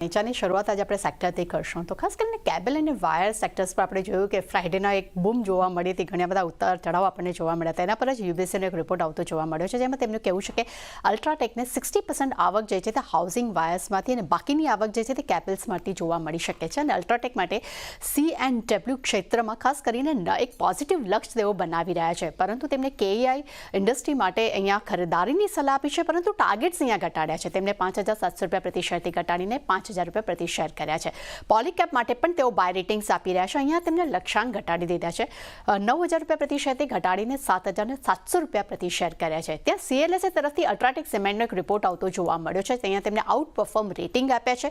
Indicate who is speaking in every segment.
Speaker 1: નીચાની શરૂઆત આજે આપણે સેક્ટરથી કરશું તો ખાસ કરીને કેબલ અને વાયર સેક્ટર્સ પર આપણે જોયું કે ફ્રાઇડેના એક બૂમ જોવા મળી હતી, ઘણા બધા ઉતાર ચઢાવ આપણને જોવા મળ્યા હતા. એના પર જ યુબીસીનો એક રિપોર્ટ આવતો જોવા મળ્યો છે, જેમાં તેમનું કહેવું છે કે અલ્ટ્રાટેકને 60% આવક જે છે તે હાઉસિંગ વાયર્સમાંથી અને બાકીની આવક જે છે તે કેબલ્સમાંથી જોવા મળી શકે છે. અને અલ્ટ્રાટેક માટે C&W ક્ષેત્રમાં ખાસ કરીને એક પોઝિટિવ લક્ષ્ય તેઓ બનાવી રહ્યા છે, પરંતુ તેમણે કેઈઆઈ ઇન્ડસ્ટ્રી માટે અહીંયા ખરીદારીની સલાહ આપી છે, પરંતુ ટાર્ગેટ્સ અહીંયા ઘટાડ્યા છે. તેમણે ₹5,700 પ્રતિ શેરથી ઘટાડીને ₹5,000 પ્રતિ શેર કર્યા છે. પોલીકેપ માટે પણ તેઓ બાય રેટિંગ્સ આપી રહ્યા છે. અહીંયા તેમને લક્ષ્યાંક ઘટાડી દીધા છે, ₹9,000 પ્રતિ શેરથી ઘટાડીને ₹7,700 પ્રતિ શેર કર્યા છે. ત્યાં CLSA તરફથી અલ્ટ્રાટેક સિમેન્ટનો એક રિપોર્ટ આવતો જોવા મળ્યો છે. અહીંયા તેમને આઉટ પરફોર્મ રેટિંગ આપ્યા છે.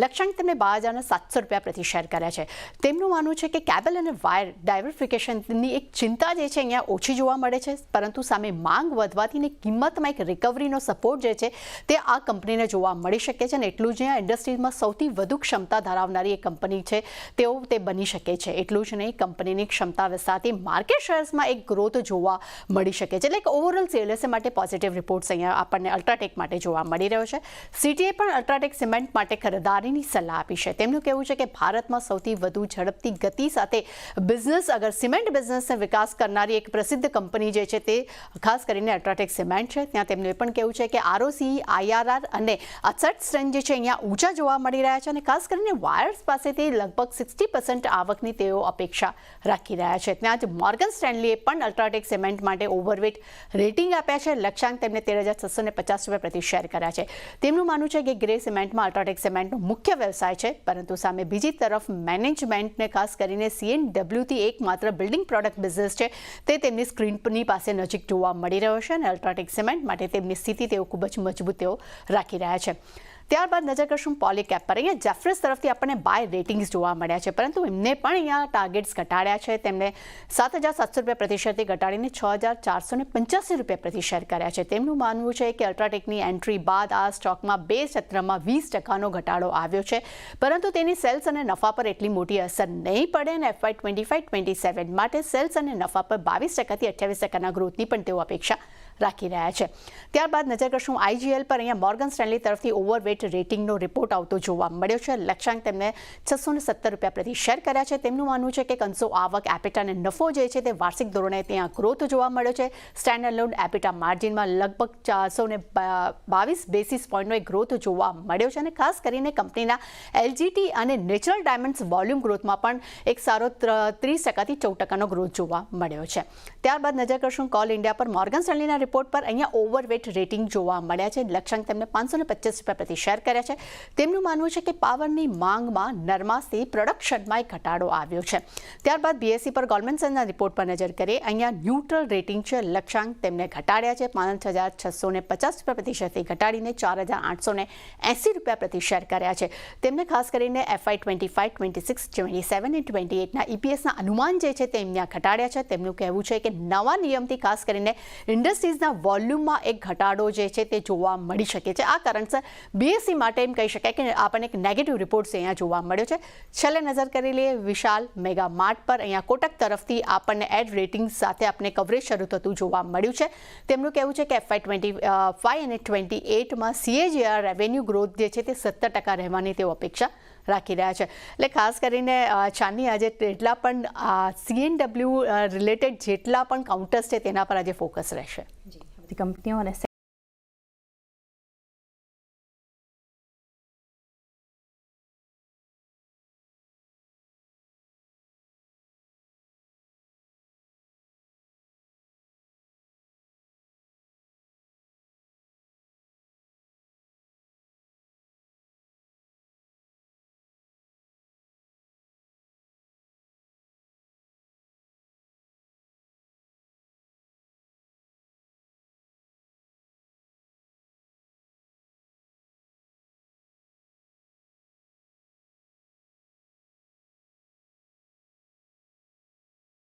Speaker 1: લક્ષ્યાંક તેમને ₹12,700 પ્રતિ શેર કર્યા છે. તેમનું માનવું છે કે કેબલ અને વાયર ડાયવર્સિફિકેશનની એક ચિંતા જે છે અહીંયા ઓછી જોવા મળે છે, પરંતુ સામે માંગ વધવાથી અને કિંમતમાં એક રિકવરીનો સપોર્ટ જે છે તે આ કંપનીને જોવા મળી શકે છે. અને એટલું જ અહીંયા ઇન્ડસ્ટ્રીઝમાં સૌથી વધુ ક્ષમતા ધરાવનારી એક કંપની છે તેઓ તે બની શકે છે. એટલું જ નહીં, કંપનીની ક્ષમતા વિસ્તારથી માર્કેટ શેર્સમાં એક ગ્રોથ જોવા મળી શકે છે. એટલે કે ઓવરઓલ CLSA માટે પોઝિટિવ રિપોર્ટ્સ અહીંયા આપણને અલ્ટ્રાટેક માટે જોવા મળી રહ્યો છે. CTA પણ અલ્ટ્રાટેક સિમેન્ટ માટે ખરીદારીની સલાહ આપી છે. તેમનું કહેવું છે કે ભારતમાં સૌથી વધુ ઝડપથી ગતિ સાથે બિઝનેસ અગર સિમેન્ટ બિઝનેસને વિકાસ કરનારી એક પ્રસિદ્ધ કંપની જે છે તે ખાસ કરીને અલ્ટ્રાટેક સિમેન્ટ છે. ત્યાં તેમનું એ પણ કહેવું છે કે ROCE, IRR અને અસેટ સ્ટ્રેન્થ જે છે અહીંયા ઊંચા જોવા મળી રહ્યા છે. અને ખાસ કરીને વાયર્સ પાસેથી લગભગ 60% આવકની તેઓ અપેક્ષા રાખી રહ્યા છે. ત્યાં જ મોર્ગન સ્ટેનલીએ પણ અલ્ટ્રાટેક સિમેન્ટ માટે ઓવરવેટ રેટિંગ આપ્યા છે. લક્ષ્યાંક તેમને ₹13,650 પ્રતિ શેર કર્યા છે. તેમનું માનવું છે કે ગ્રે સિમેન્ટમાં અલ્ટ્રાટેક સિમેન્ટનો મુખ્ય વ્યવસાય છે, પરંતુ સામે બીજી તરફ મેનેજમેન્ટને ખાસ કરીને C&Wથી એકમાત્ર બિલ્ડિંગ પ્રોડક્ટ બિઝનેસ છે તે તેમની સ્ક્રીનની પાસે નજીક જોવા મળી રહ્યો છે. અને અલ્ટ્રાટેક સિમેન્ટ માટે તેમની સ્થિતિ તેઓ ખૂબ જ મજબૂત તેઓ રાખી રહ્યા છે. ત્યારબાદ નજર કરશું પોલીકેપ પર. અહીંયા જેફ્રેસ તરફથી આપણને બાય રેટિંગ્સ જોવા મળ્યા છે, પરંતુ એમને પણ અહીંયા ટાર્ગેટ્સ ઘટાડ્યા છે. તેમણે ₹7,700 પ્રતિ શેરથી ઘટાડીને ₹6,485 પ્રતિ શેર કર્યા છે. તેમનું માનવું છે કે અલ્ટ્રાટેકની એન્ટ્રી બાદ આ સ્ટોકમાં 2 સત્રમાં 20% ઘટાડો આવ્યો છે, પરંતુ તેની સેલ્સ અને નફા પર એટલી મોટી અસર નહીં પડે. અને FY 25-27 માટે સેલ્સ અને નફા પર 22%થી 28% ગ્રોથની પણ તેઓ અપેક્ષા રાખી રહ્યા છે. ત્યારબાદ નજર કરશું IGL પર. અહીંયા મોર્ગન સ્ટેનલી તરફથી ઓવરવેટ રેટિંગનો રિપોર્ટ આવતો જોવા મળ્યો છે. લક્ષ્યાંક તેમને ₹670 પ્રતિ શેર કર્યા છે. તેમનું માનવું છે કે કન્સો આવક, એપિટા અને નફો જે છે તે વાર્ષિક ધોરણે ત્યાં ગ્રોથ જોવા મળ્યો છે. સ્ટેન્ડ અલોન એપિટા માર્જિનમાં લગભગ 422 બેસિસ પોઈન્ટનો એક ગ્રોથ જોવા મળ્યો છે. અને ખાસ કરીને કંપનીના LGT અને નેચરલ ડાયમંડ્સ વોલ્યુમ ગ્રોથમાં પણ એક સારો 30%થી 14% ગ્રોથ જોવા મળ્યો છે. ત્યારબાદ નજર કરશું કોલ ઇન્ડિયા પર. મોર્ગન સ્ટેનલીના રિપોર્ટ પર અહીંયા ઓવરવેટ રેટિંગ જોવા મળ્યા છે. લક્ષ્યાંક તેમને ₹525 પ્રતિ શેર કર્યા છે. તેમનું માનવું છે કે પાવરની માંગમાં નરમાશથી પ્રોડક્શનમાં એક ઘટાડો આવ્યો છે. ત્યારબાદ BSE પર ગોલ્ડમેન સચના રિપોર્ટ પર નજર કરીએ. અહીંયા ન્યુટ્રલ રેટિંગ છે. લક્ષ્યાંક તેમને ઘટાડ્યા છે. ₹5,650 પ્રતિ શેરથી ઘટાડીને ₹4,880 પ્રતિ શેર કર્યા છે. તેમને ખાસ કરીને FY 25, 26, 27 અને 28ના EPSના અનુમાન જે છે તે એમના ઘટાડ્યા છે. તેમનું કહેવું છે કે નવા નિયમથી ખાસ કરીને ઇન્ડસ્ટ્રીઝના વોલ્યુમમાં એક ઘટાડો જે છે તે જોવા મળી શકે છે. આ કારણસર BSE માટે એમ કહી શકાય કે આપણને એક નેગેટિવ રિપોર્ટ અહીંયા જોવા મળ્યો છે. છેલ્લે નજર કરી લઈએ વિશાલ મેગા માર્ટ પર. અહીંયા કોટક તરફથી આપણને એડ રેટિંગ સાથે આપણે કવરેજ શરૂ થતું જોવા મળ્યું છે. તેમનું કહેવું છે કે FY 25 અને 28માં CAGR રેવન્યુ ગ્રોથ જે છે તે 17% રહેવાની તેઓ અપેક્ષા રાખી રહ્યા છે. એટલે ખાસ કરીને ચાંદની આજે જેટલા પણ C&W રિલેટેડ જેટલા પણ કાઉન્ટર્સ છે તેના પર આજે ફોકસ રહેશે.
Speaker 2: કંપનીઓ અને